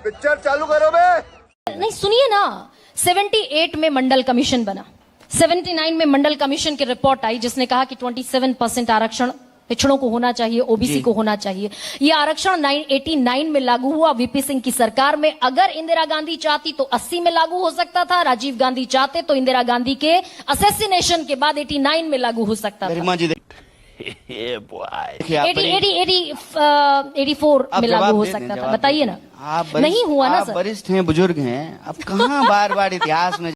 Picture चालू करो बे। नहीं सुनिए ना, 78 में मंडल कमीशन बना, 79 में मंडल कमीशन की रिपोर्ट आई जिसने कहा कि 27% आरक्षण पिछड़ों को होना चाहिए, ओबीसी को होना चाहिए। ये आरक्षण 89 में लागू हुआ वीपी सिंह की सरकार में। अगर इंदिरा गांधी चाहती तो 80 में लागू हो सकता था, राजीव गांधी चाहते तो इंदिरा गांधी के असैसिनेशन के बाद 89 में लागू हो सकता था। 84 में लागू हो सकता था। बताइए ना, नहीं हुआ ना सर। वरिष्ठ हैं, बुजुर्ग हैं, अब कहाँ बार बार इतिहास में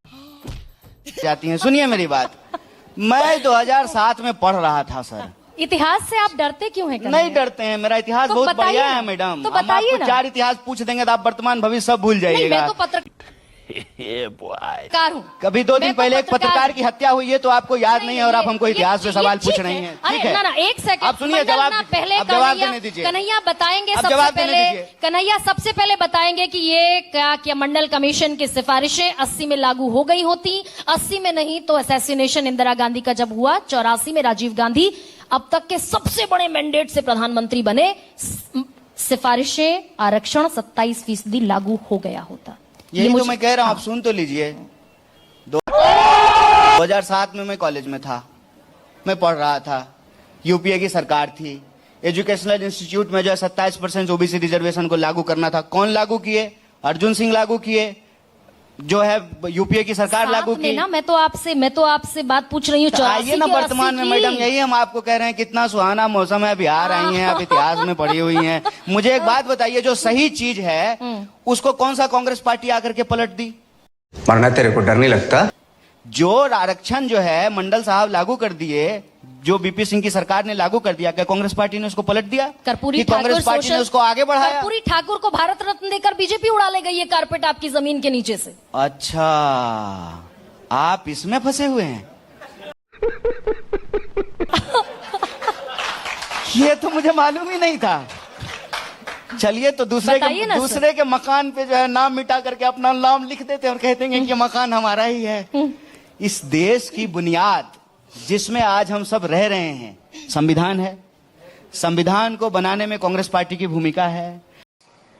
जाती हैं। सुनिए मेरी बात, मैं 2007 में पढ़ रहा था सर। इतिहास से आप डरते क्यों हैं? नहीं डरते हैं, मेरा इतिहास तो बहुत बढ़िया है मैडम। तो बताइए ना। 4 इतिहास पूछ देंगे तो आप वर्तमान भविष्य सब भूल जाइएगा। मैं तो पत्रकार हूँ। कभी 2 दिन पहले एक पत्रकार की हत्या हुई है तो आपको याद नहीं है और आप हमको इतिहास पे सवाल पूछ रही हैं। ठीक है ना, एक सेकंड आप सुनिए, जवाब पहले देने दीजिए। कन्हैया बताएंगे सबसे पहले, कन्हैया सबसे पहले बताएंगे कि ये क्या मंडल कमीशन की सिफारिशें 80 में लागू हो गई होती, 80 में नहीं तो असैसिनेशन इंदिरा गांधी का जब हुआ 84 में राजीव गांधी अब तक के सबसे बड़े मैंडेट से प्रधानमंत्री बने, सिफारिशें आरक्षण 27% लागू हो गया होता। यही तो मैं कह रहा हूं, आप सुन तो लीजिए। 2007 में मैं कॉलेज में था, मैं पढ़ रहा था, यूपीए की सरकार थी, एजुकेशनल इंस्टीट्यूट में जो है 27% ओबीसी रिजर्वेशन को लागू करना था। कौन लागू किए? अर्जुन सिंह लागू किए, जो है यूपीए की सरकार लागू की ना। मैं तो आपसे बात पूछ रही हूँ। आइए ना वर्तमान में मैडम, यही हम आपको कह रहे हैं, कितना सुहाना मौसम है, बिहार आई हैं, आप इतिहास में पढ़ी हुई हैं। मुझे एक बात बताइए, जो सही चीज है उसको कौन सा कांग्रेस पार्टी आकर के पलट दी? मरना तेरे को डर नहीं लगता? जो आरक्षण जो है मंडल साहब लागू कर दिए, जो बीपी सिंह की सरकार ने लागू कर दिया, क्या कांग्रेस पार्टी ने उसको पलट दिया? कर्पूरी कांग्रेस पार्टी ने उसको आगे बढ़ाया? कर्पूरी ठाकुर को भारत रत्न देकर बीजेपी उड़ा ले गई, ये कारपेट आपकी जमीन के नीचे से। अच्छा, आप इसमें फंसे हुए हैं। ये तो मुझे मालूम ही नहीं था। चलिए, तो दूसरे के मकान पे जो है नाम मिटा करके अपना नाम लिख देते हैं और कहते हैं कि मकान हमारा ही है। इस देश की बुनियाद जिसमें आज हम सब रह रहे हैं संविधान है। संविधान को बनाने में कांग्रेस पार्टी की भूमिका है।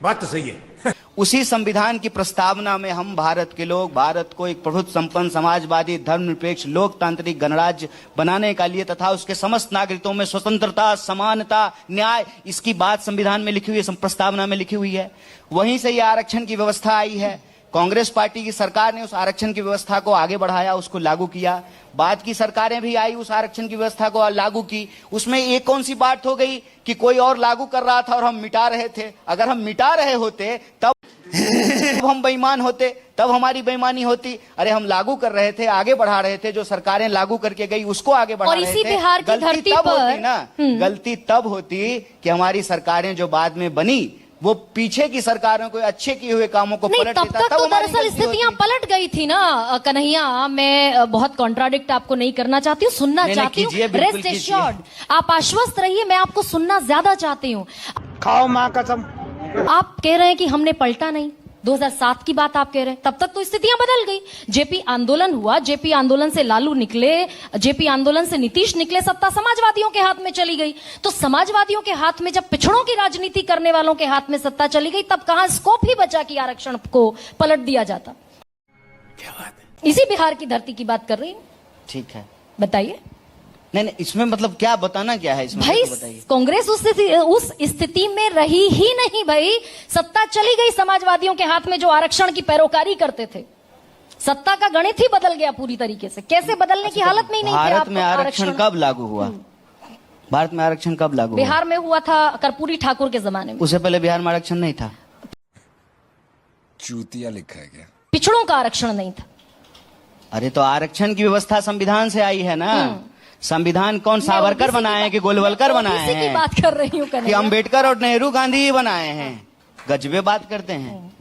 बात तो सही है। उसी संविधान की प्रस्तावना में हम भारत के लोग भारत को एक प्रभुत्व संपन्न, समाजवादी, धर्मनिरपेक्ष, लोकतांत्रिक गणराज्य बनाने का लिए तथा उसके समस्त नागरिकों में स्वतंत्रता, समानता, न्याय, इसकी बात संविधान में लिखी हुई है, प्रस्तावना में लिखी हुई है। वहीं से यह आरक्षण की व्यवस्था आई है। कांग्रेस पार्टी की सरकार ने उस आरक्षण की व्यवस्था को आगे बढ़ाया, उसको लागू किया। बाद की सरकारें भी आई, उस आरक्षण की व्यवस्था को लागू की। उसमें एक कौन सी बात हो गई कि कोई और लागू कर रहा था और हम मिटा रहे थे? अगर हम मिटा रहे होते तब हम बेईमान होते, तब हमारी बेईमानी होती। अरे हम लागू कर रहे थे, आगे बढ़ा रहे थे, जो सरकारें लागू करके गई उसको आगे बढ़ा रहे थे। बिहार की धरती तब पर होती ना, गलती तब होती कि हमारी सरकारें जो बाद में बनी वो पीछे की सरकारों को अच्छे किए हुए कामों को पलट देता। तब तो दरअसल स्थितियां पलट गई थी ना कन्हैया। मैं बहुत कॉन्ट्राडिक्ट आपको नहीं करना चाहती हूँ, सुनना चाहती हूँ। रेस्ट एश्योर्ड, आप आश्वस्त रहिए, मैं आपको सुनना ज्यादा चाहती हूँ। खाओ माँ कसम। आप कह रहे हैं कि हमने पलटा नहीं, 2007 की बात आप कह रहे हैं, तब तक तो स्थितियां बदल गई। जेपी आंदोलन हुआ, जेपी आंदोलन से लालू निकले, जेपी आंदोलन से नीतीश निकले, सत्ता समाजवादियों के हाथ में चली गई। तो समाजवादियों के हाथ में जब पिछड़ों की राजनीति करने वालों के हाथ में सत्ता चली गई, तब कहां स्कोप ही बचा कि आरक्षण को पलट दिया जाता? क्या बात है? इसी बिहार की धरती की बात कर रही हूं। ठीक है, बताइए। नहीं, इसमें मतलब क्या बताना क्या है इसमें? भाई कांग्रेस उस स्थिति में रही ही नहीं भाई। सत्ता चली गई समाजवादियों के हाथ में जो आरक्षण की पैरोकारी करते थे। सत्ता का गणित ही बदल गया पूरी तरीके से। कैसे बदलने की हालत में ही नहीं थे। भारत में आरक्षण कब लागू हुआ? भारत में आरक्षण कब लागू हुआ? बिहार में हुआ था कर्पूरी ठाकुर के जमाने में। उससे पहले बिहार में आरक्षण नहीं था। चूतिया लिखा है क्या? पिछड़ों का आरक्षण नहीं था। अरे तो आरक्षण की व्यवस्था संविधान से आई है ना। संविधान कौन सावरकर बनाए हैं कि गोलवलकर बनाए हैं? की बात कर रही हूँ कि अम्बेडकर और नेहरू गांधी ही बनाए हैं? गजबे बात करते हैं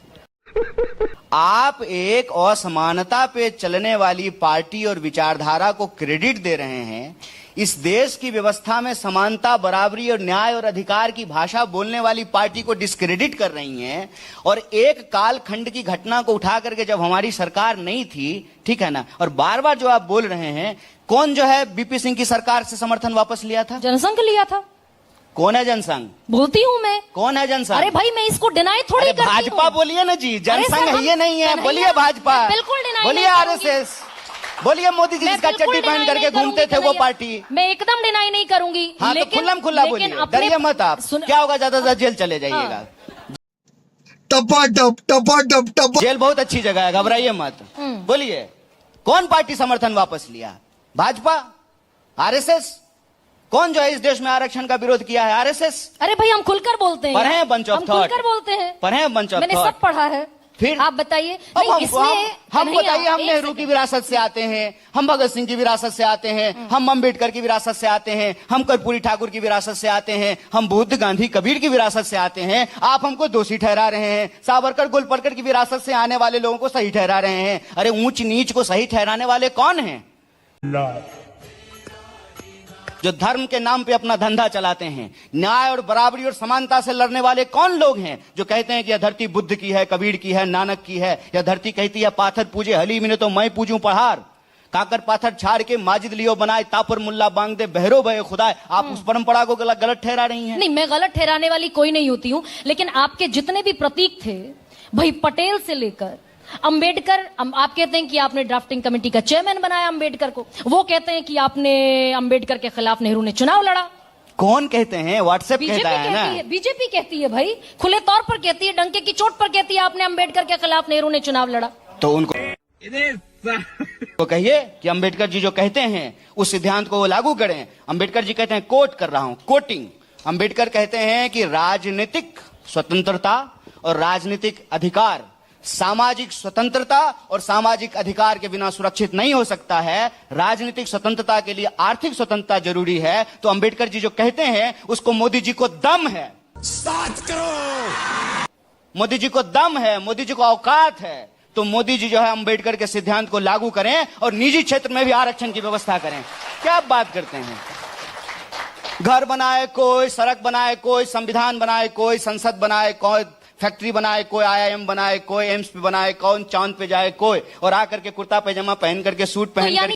आप। एक असमानता पे चलने वाली पार्टी और विचारधारा को क्रेडिट दे रहे हैं। इस देश की व्यवस्था में समानता, बराबरी और न्याय और अधिकार की भाषा बोलने वाली पार्टी को डिस्क्रेडिट कर रही हैं। और एक कालखंड की घटना को उठा करके, जब हमारी सरकार नहीं थी, ठीक है ना, और बार बार जो आप बोल रहे हैं, कौन जो है बीपी सिंह की सरकार से समर्थन वापस लिया था? जनसंघ लिया था। कौन है जनसंघ? बोलती हूँ मैं। कौन है जनसंघ? अरे भाई मैं इसको डिनाई थोड़ी अरे करती हूँ। भाजपा बोलिए ना जी, जनसंघ सर, है ये नहीं है, नहीं, बोलिए भाजपा, बिल्कुल डिनाई बोलिए नहीं करूंगी। आरएसएस, बोलिए मोदी जी मैं जिसका बिल्कुल चड्डी पहन डिनाई करके नहीं घूमते थे करूंगी वो कन्हैया। पार्टी। मैं एकदम डिनाई नहीं करूंगी। हाँ तो खुल्लम खुल्ला बोलिए, डरिए मत आप। क्या होगा, ज्यादा से ज्यादा जेल चले जाइएगा। टपाटप टपाटप टप जेल बहुत अच्छी जगह है, घबराइए मत। बोलिए कौन पार्टी समर्थन वापस लिया? भाजपा? आरएसएस? कौन जो है इस देश में आरक्षण का विरोध किया है? आरएसएस? अरे भाई हम खुलकर बोलते हैं। पढ़े हैं bunch of हम thought। खुलकर बोलते हैं। पढ़े हैं bunch of मैंने thought। सब पढ़ा है। फिर आप बताइए। अब नहीं, हम इसमें बताइए, हम एक नेहरू की सेकंड। विरासत से आते हैं, हम भगत सिंह की विरासत से आते हैं, हम अम्बेडकर की विरासत से आते हैं, हम कर्पूरी ठाकुर की विरासत से आते हैं, हम बुद्ध गांधी कबीर की विरासत से आते हैं। आप हमको दोषी ठहरा रहे हैं, सावरकर गोलवलकर की विरासत से आने वाले लोगों को सही ठहरा रहे हैं। अरे ऊंच नीच को सही ठहराने वाले कौन हैं? जो धर्म के नाम पे अपना धंधा चलाते हैं। न्याय और बराबरी और समानता से लड़ने वाले कौन लोग हैं? जो कहते हैं कि यह धरती बुद्ध की है, कबीर की है, नानक की है। यह धरती कहती है पाथर पूजे हलीम ने तो मैं पूजूं पहाड़। काकर पाथर छाड़ के माजिद लियो बनाए, तापर मुल्ला बांग दे बहरो भय खुदाए। आप उस परंपरा को गलत ठहरा रही हैं। नहीं, मैं गलत ठहराने वाली कोई नहीं होती हूँ, लेकिन आपके जितने भी प्रतीक थे भाई, पटेल से लेकर अंबेडकर, आप कहते हैं कि आपने ड्राफ्टिंग कमेटी का चेयरमैन बनाया अंबेडकर को, वो कहते हैं कि आपने अंबेडकर के खिलाफ नेहरू ने चुनाव लड़ा। कौन कहते हैं? व्हाट्सएप बीजेपी कहता है ना। कहती है, बीजेपी कहती है भाई, खुले तौर पर कहती है, डंके की चोट पर कहती है आपने अंबेडकर के खिलाफ नेहरू ने चुनाव लड़ा। तो उनको तो कहिए कि अंबेडकर जी जो कहते हैं उस सिद्धांत को वो लागू करें। अंबेडकर जी कहते हैं, कोट कर रहा हूं, कोटिंग। अंबेडकर कहते हैं कि राजनीतिक स्वतंत्रता और राजनीतिक अधिकार सामाजिक स्वतंत्रता और सामाजिक अधिकार के बिना सुरक्षित नहीं हो सकता है। राजनीतिक स्वतंत्रता के लिए आर्थिक स्वतंत्रता जरूरी है। तो अंबेडकर जी जो कहते हैं उसको मोदी जी को दम है। मोदी जी को दम है, मोदी जी को औकात है। तो मोदी जी जो है अंबेडकर के सिद्धांत को लागू करें और निजी क्षेत्र में भी आरक्षण की व्यवस्था करें। क्या आप बात करते हैं? घर बनाए कोई, सड़क बनाए कोई, संविधान बनाए कोई, संसद बनाए कोई, फैक्ट्री बनाए कोई, आईआईएम बनाए कोई, एम्स पे बनाए कौन, चांद पे जाए कोई, और आकर के कुर्ता पैजामा पहन करके सूट पहन करके